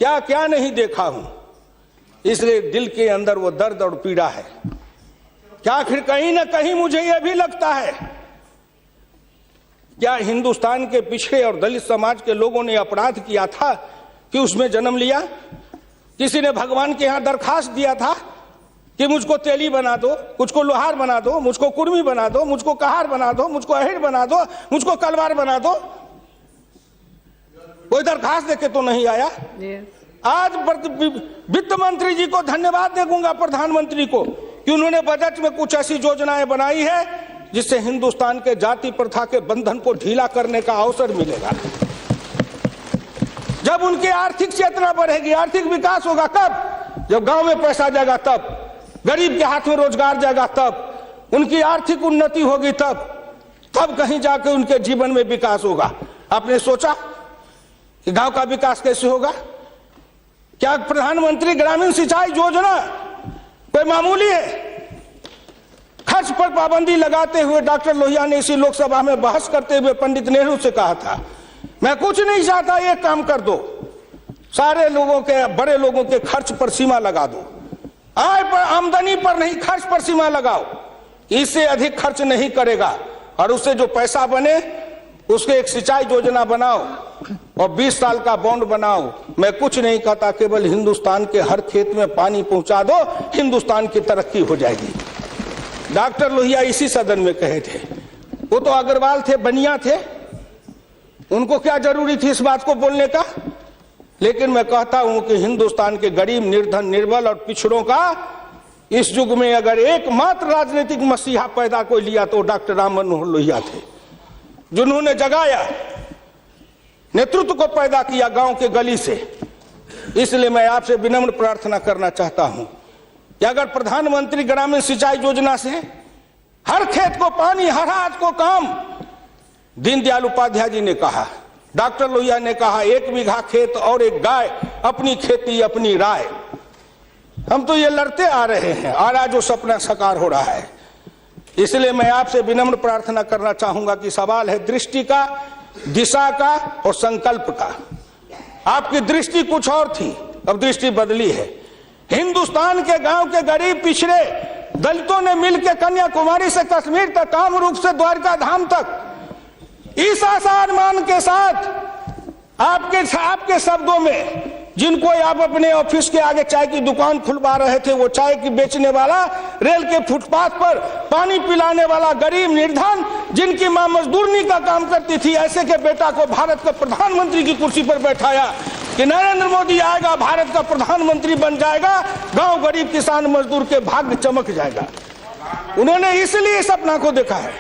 क्या क्या नहीं देखा हूं, इसलिए दिल के अंदर वो दर्द और पीड़ा है। क्या आखिर कहीं ना कहीं मुझे यह भी लगता है, क्या हिंदुस्तान के पिछड़े और दलित समाज के लोगों ने अपराध किया था कि उसमें जन्म लिया? किसी ने भगवान के यहां दरखास्त दिया था कि मुझको तेली बना दो, मुझको लोहार बना दो, मुझको कुर्मी बना दो, मुझको कहार बना दो, मुझको अहिर बना दो, मुझको कलवार बना दो? कोई दरखास्त देके तो नहीं आया। आज वित्त मंत्री जी को धन्यवाद देगा, प्रधानमंत्री को, कि उन्होंने बजट में कुछ ऐसी योजनाएं बनाई है जिससे हिंदुस्तान के जाति प्रथा के बंधन को ढीला करने का अवसर मिलेगा। जब उनकी आर्थिक चेतना बढ़ेगी, आर्थिक विकास होगा कब? जब गांव में पैसा जाएगा तब, गरीब के हाथ में रोजगार जाएगा तब, उनकी आर्थिक उन्नति होगी तब कहीं जाके उनके जीवन में विकास होगा। आपने सोचा कि गांव का विकास कैसे होगा? क्या प्रधानमंत्री ग्रामीण सिंचाई योजना कोई मामूली है? खर्च पर पाबंदी लगाते हुए डॉक्टर लोहिया ने इसी लोकसभा में बहस करते हुए पंडित नेहरू से कहा था, मैं कुछ नहीं चाहता, एक काम कर दो, सारे लोगों के, बड़े लोगों के खर्च पर सीमा लगा दो, आय पर, आमदनी पर नहीं, खर्च पर सीमा लगाओ, इससे अधिक खर्च नहीं करेगा, और उससे जो पैसा बने उसके एक सिंचाई योजना बनाओ और 20 साल का बॉन्ड बनाओ। मैं कुछ नहीं कहता, केवल हिंदुस्तान के हर खेत में पानी पहुंचा दो, हिंदुस्तान की तरक्की हो जाएगी। डॉक्टर लोहिया इसी सदन में कहे थे। वो तो अग्रवाल थे, बनिया थे, उनको क्या जरूरी थी इस बात को बोलने का? लेकिन मैं कहता हूं कि हिंदुस्तान के गरीब, निर्धन, निर्बल और पिछड़ों का इस युग में अगर एकमात्र राजनीतिक मसीहा पैदा कोई लिया तो डॉक्टर राम मनोहर लोहिया थे, जिन्होंने जगाया, नेतृत्व को पैदा किया गांव के गली से। इसलिए मैं आपसे विनम्र प्रार्थना करना चाहता हूं कि अगर प्रधानमंत्री ग्रामीण सिंचाई योजना से हर खेत को पानी, हर हाथ को काम, दीनदयाल उपाध्याय जी ने कहा, डॉक्टर लोहिया ने कहा, 1 बीघा खेत और 1 गाय, अपनी खेती अपनी राय। हम तो ये लड़ते आ रहे हैं और आज वो सपना साकार हो रहा है। इसलिए मैं आपसे विनम्र प्रार्थना करना चाहूंगा कि सवाल है दृष्टि का, दिशा का और संकल्प का। आपकी दृष्टि कुछ और थी, अब दृष्टि बदली है। हिंदुस्तान के गांव के गरीब, पिछड़े दलितों ने मिलकर कन्याकुमारी से कश्मीर तक, कामरूप से द्वारका धाम तक, इस आसान मान के साथ आपके शब्दों में, जिनको आप अपने ऑफिस के आगे चाय की दुकान खुलवा रहे थे, वो चाय की बेचने वाला, रेल के फुटपाथ पर पानी पिलाने वाला गरीब, निर्धन, जिनकी मां मजदूरनी का काम करती थी, ऐसे के बेटा को भारत के प्रधानमंत्री की कुर्सी पर बैठाया कि नरेंद्र मोदी आएगा, भारत का प्रधानमंत्री बन जाएगा, गांव गरीब, किसान, मजदूर के भाग्य चमक जाएगा। उन्होंने इसलिए सपना को देखा है।